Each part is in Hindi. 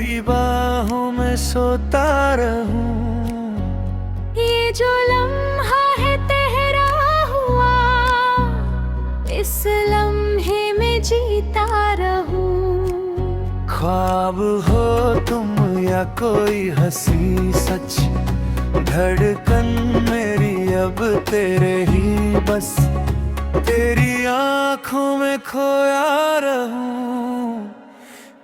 तेरी बाहों में सोता रहूं। ये जो लम्हा है तेरा हुआ, इस लम्हे में जीता रहूं। ख्वाब हो तुम या कोई हंसी सच, धड़कन मेरी अब तेरे ही बस। तेरी आँखों में खोया रहूं,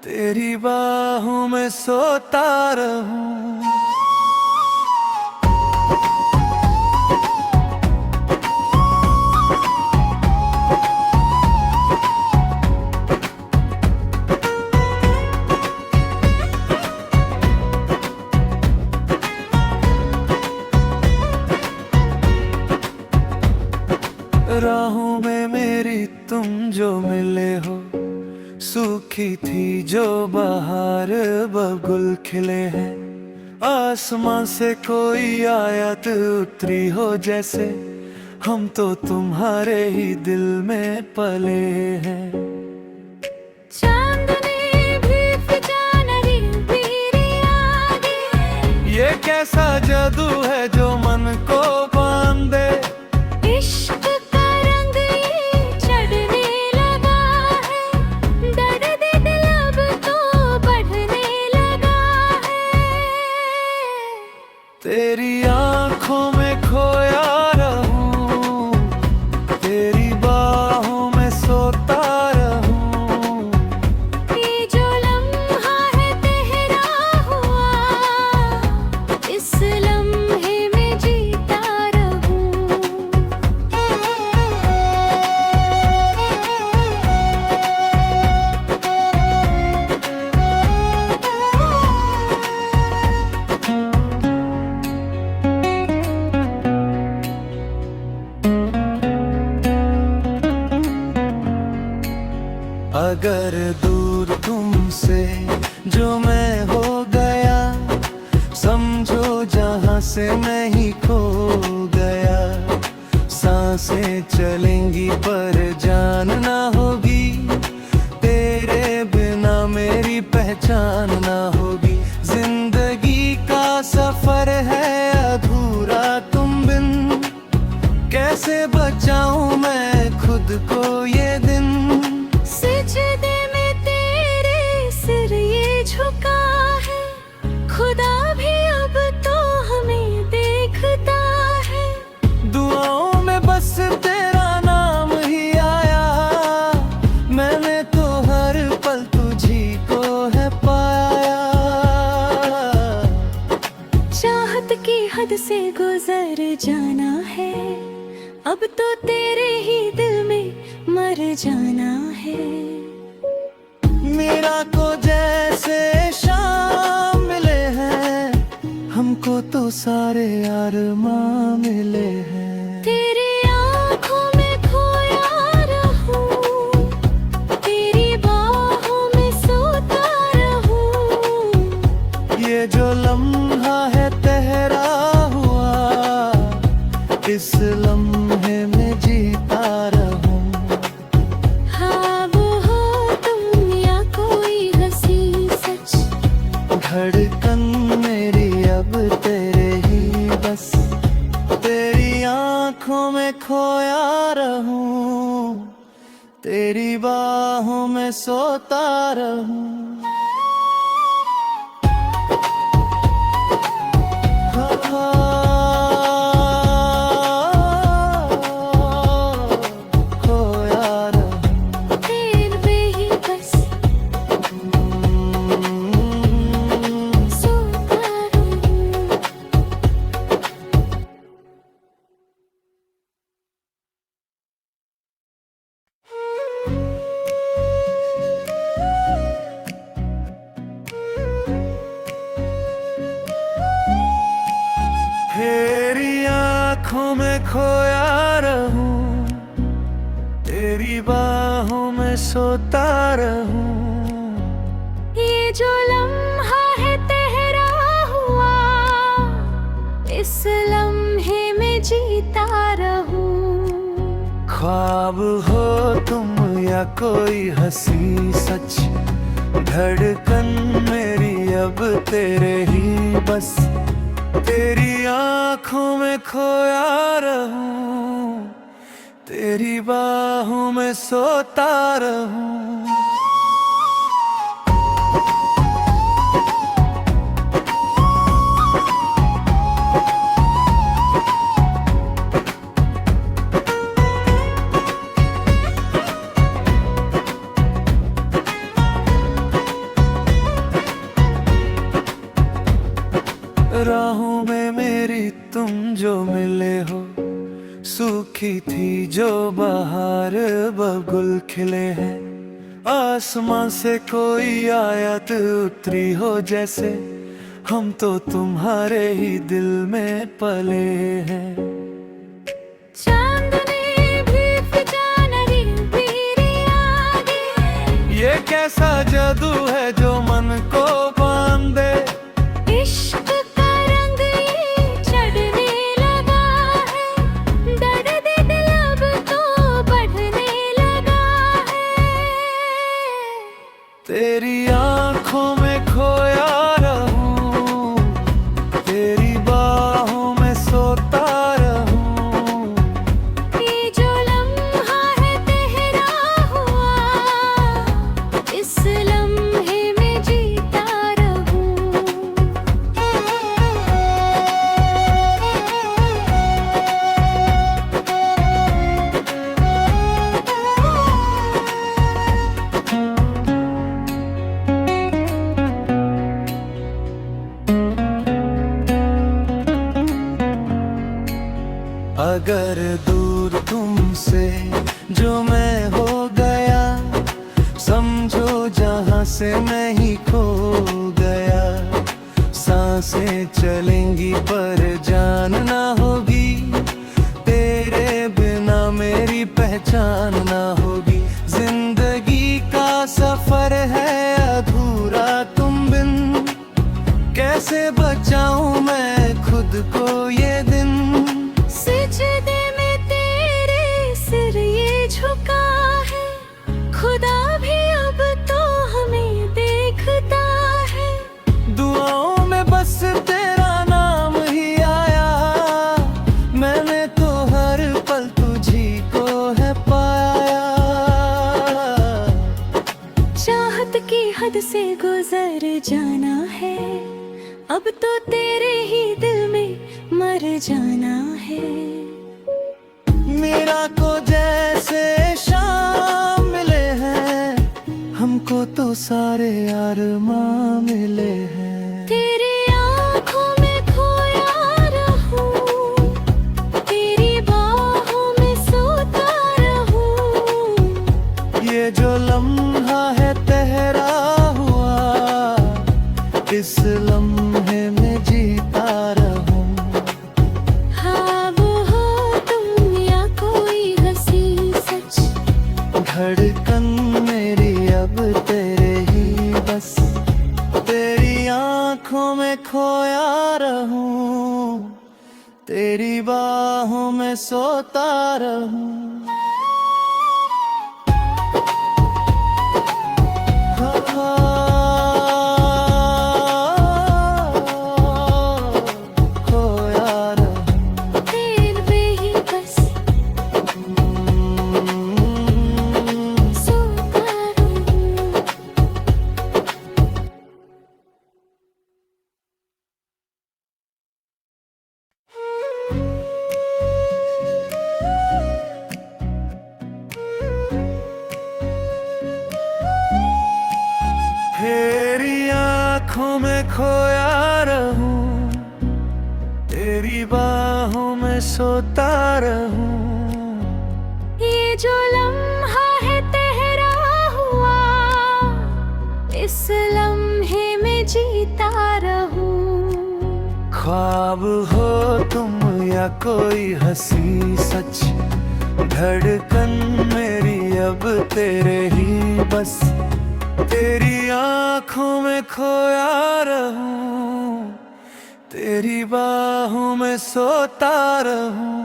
तेरी बाहों में सोता रहूं। राहों में मेरी तुम जो मिले हो, सूखी थी जो बहार बबुल खिले हैं। आसमां से कोई आयत उतरी हो जैसे, हम तो तुम्हारे ही दिल में पले हैं। चांदनी भी फिजानरी मेरी आगे, ये कैसा जादू है जो मन को बांधे। इश्क का रंग ये चढ़ने लगा है, दर्द दिल अब तो बढ़ने लगा है। तेरी आँखों में खोया रहूं, तेरी बाहों में सोता रहूं। ये जो लम्हा है तेरा हुआ, इस लम्हे में जीता रहूं। अगर दूर तुमसे जो मैं हो गया, समझो जहां से मैं ही खो गया। सांसें चलेंगी पर जान ना होगी, तेरे बिना मेरी पहचान ना होगी। जिंदगी का सफर है अधूरा तुम बिन, कैसे बचाऊं मैं खुद को ये दिन। सजदे में तेरे सिर ये झुका है, खुदा भी अब तो हमें देखता है। दुआओं में बस तेरा नाम ही आया, मैंने तो हर पल तुझी को है पाया। चाहत की हद से गुजर जाना है, अब तो तेरे ही दिल में मर जाना है। मेरा को जैसे शाम मिले हैं, हमको तो सारे अरमां मिले हैं। तेरी आँखों में खोया रहूं, तेरी बाहों में सोता रहूं। ये जो लम्हा है तेरा हुआ, इस लम्हे में जीता रहूं। ख्वाब हो तुम या कोई हंसी सच, धड़कन मेरी अब तेरे ही बस। तेरी आँखों में खोया रहूं, तेरी बाहों में सोता रहूं। खोया रहूं। तेरे पे ही बस सोता रहूं। तेरी आँखों में खोया रहूं, तेरी बाहों में सोता रहूं। ये जो लम्हा है तेरा हुआ, इस लम्हे में जीता रहूं। ख्वाब हो तुम या कोई हंसी सच, धड़कन मेरी अब तेरे ही बस। तेरी आंखों में खोया रहूं, तेरी बाहों में सोता रहूं। राहों में मेरी तुम जो मिले हो, सूखी थी जो बहार बबुल खिले हैं। आसमां से कोई आयत उतरी हो जैसे, हम तो तुम्हारे ही दिल में पले हैं। चांदनी भी फिजानरी मेरे आगे, ये कैसा जादू है जो मन को बांधे। इश्क का रंग ये चढ़ने लगा है, दर्द दिल अब तो बढ़ने लगा है। तेरी आंखों में खोया रहूं, तेरी बाहों में सोता रहूं। ये जो लम्हा है तेरा हुआ, इस लम्हे में जीता रहूं। अगर दूर तुमसे जो मैं हो गया, समझो जहां से मैं ही खो गया। सांसें चलेंगी पर जान ना होगी, तेरे बिना मेरी पहचान ना होगी। जिंदगी का सफर है अधूरा तुम बिन, कैसे बचाऊं मैं खुद को ये दिन। सजदे में तेरे सिर ये झुका है, खुदा भी अब तो हमें देखता है। दुआओं में बस तेरा नाम ही आया, मैंने तो हर पल तुझी को है पाया। चाहत की हद से गुजर जाना है, अब तो तेरे ही दिल में मर जाना है। मेरा को जैसे शाम मिले हैं, हमको तो सारे अरमां मिले हैं। तेरी आंखों में खोया रहूं, तेरी बाहों में सोता रहूं। ये जो लम्हा है तेरा हुआ, इस लम्हे में जीता रहूं। हाँ वो हो तुम या कोई हंसी सच, धड़कन मेरी अब तेरे ही बस। तेरी आंखों में खोया रहूं, तेरी बाहों में सोता रहूं। खोया रहूं, तेरे पे ही बस सोता रहूं। तेरी आंखों में खोया रहूं, तेरी बाहों में सोता रहूं। ये जो लम्हा है तेरा हुआ, इस लम्हे में जीता रहूं। ख्वाब हो तुम या कोई हंसी सच, धड़कन मेरी अब तेरे ही बस। तेरी आंखों में खोया रहूं, तेरी बाहों में सोता रहूं।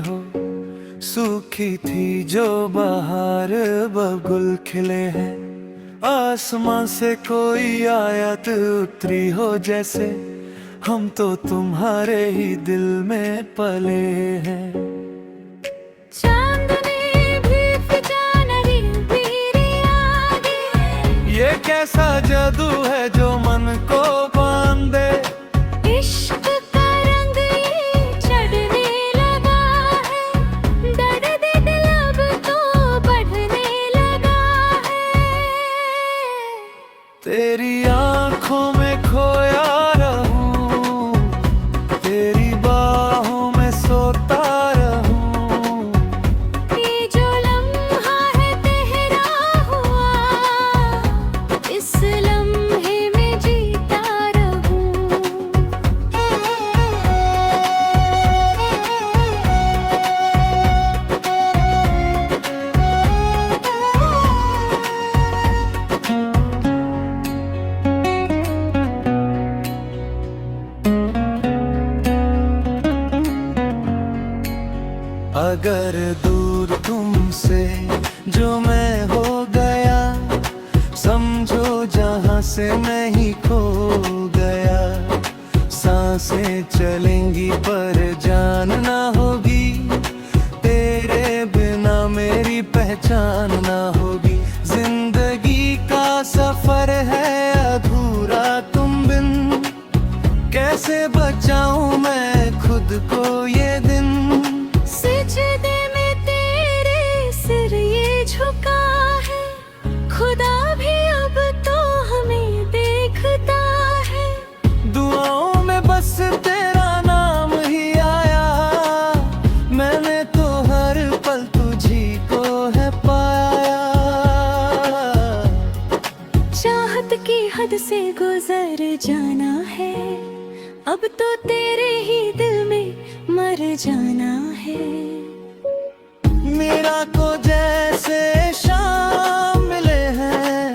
हो, सूखी थी जो बहार बबुल खिले हैं। आसमां से कोई आयत उतरी हो जैसे, हम तो तुम्हारे ही दिल में पले हैं। चांदनी भी फिजा नहीं मेरे आगे, ये कैसा जादू है जो मन को बांधे। इश्क का रंग ये चढ़ने लगा है, दर्द दिल अब तो बढ़ने लगा है। तेरी आंखों में खोया रहूं, तेरी बाहों में सोता रहूं। ये जो लम्हा है तेरा हुआ, इस लम्हे में जीता रहूं। अगर दूर तुमसे जो मैं हो गया, समझो जहां से मैं ही खो गया। सांसें चलेंगी पर जान ना होगी, तेरे बिना मेरी पहचान ना होगी। जिंदगी का सफर है अधूरा तुम बिन, कैसे बचाऊं मैं खुद को ये दिन। सजदे में तेरे सिर ये झुका है, खुदा भी अब तो हमें देखता है। दुआओं में बस तेरा नाम ही आया, मैंने तो हर पल तुझी को है पाया। चाहत की हद से गुजर जाना है, अब तो तेरे ही दिल में मर जाना है। मेरा को जैसे शाम मिले हैं,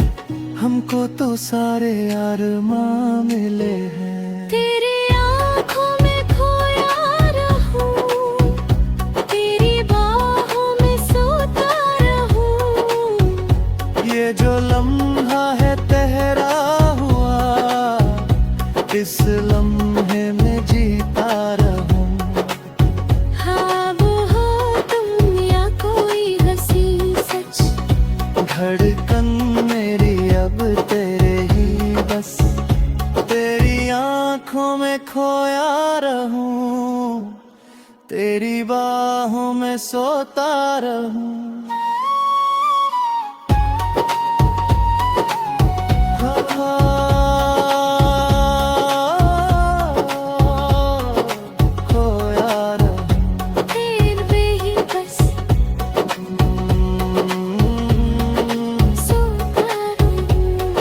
हमको तो सारे अरमां मिले हैं। तेरी आँखों में खोया रहूं, तेरी बाहों में सोता रहूं। ये जो लम्हा है तेरा हुआ, इस लम्हे में जीता रहूं। ख्वाब हो तुम या कोई हंसी सच, धड़कन मेरी अब तेरे ही बस। तेरी आंखों में खोया रहूं, तेरी बाहों में सोता रहूं। खोया रहूं। तेरे पे ही बस सोता रहूं।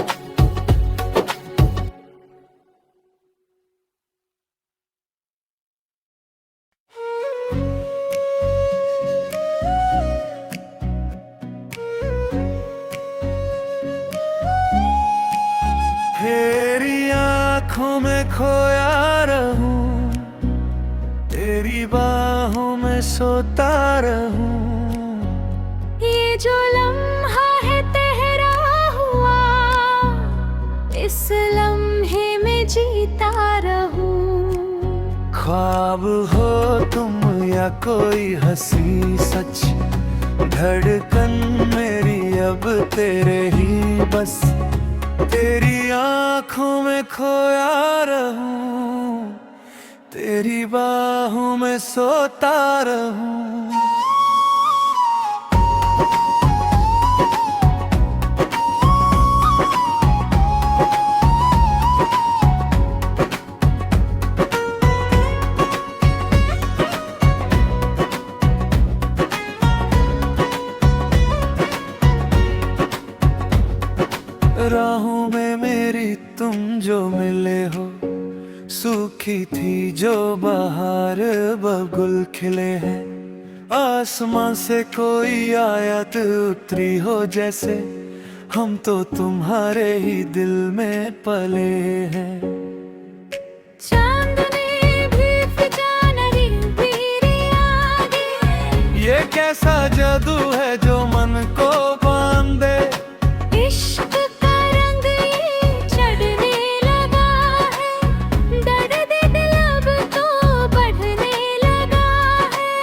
तेरी आंखों में खोया रहूं, तेरी बाहों में सोता रहूं। ये जो लम्हा है तेरा हुआ, इस लम्हे में जीता रहूं। ख्वाब हो तुम या कोई हंसी सच, धड़कन मेरी अब तेरे ही बस। तेरी आंखों में खोया रहूं, तेरी बाहों में सोता रहूं। राहों में मेरी तुम जो मिले हो, सूखी थी जो बहार बबुल खिले हैं। आसमां से कोई आयत उतरी हो जैसे, हम तो तुम्हारे ही दिल में पले हैं। चांदनी भी फिजा नहीं मेरे आगे, कैसा जादू है जो मन को बांधे। इश्क का रंग ये चढ़ने लगा है, दर्द दिल अब तो बढ़ने लगा है।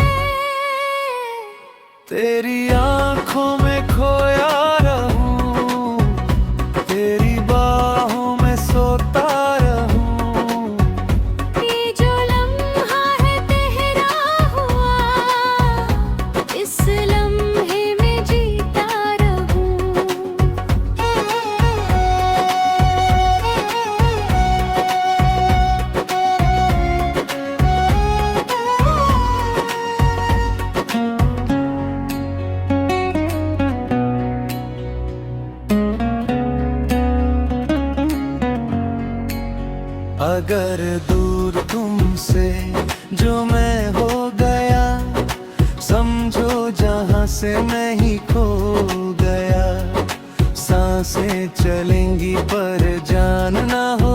तेरी आंखों में खोया रहूं, तेरी बाहों में सोता रहूं। ये जो लम्हा है तेरा हुआ, इस लम्हे में जीता रहूं। अगर दूर तुमसे जो मैं हो गया, समझो जहां से मैं ही खो गया। सांसें चलेंगी पर जान ना हो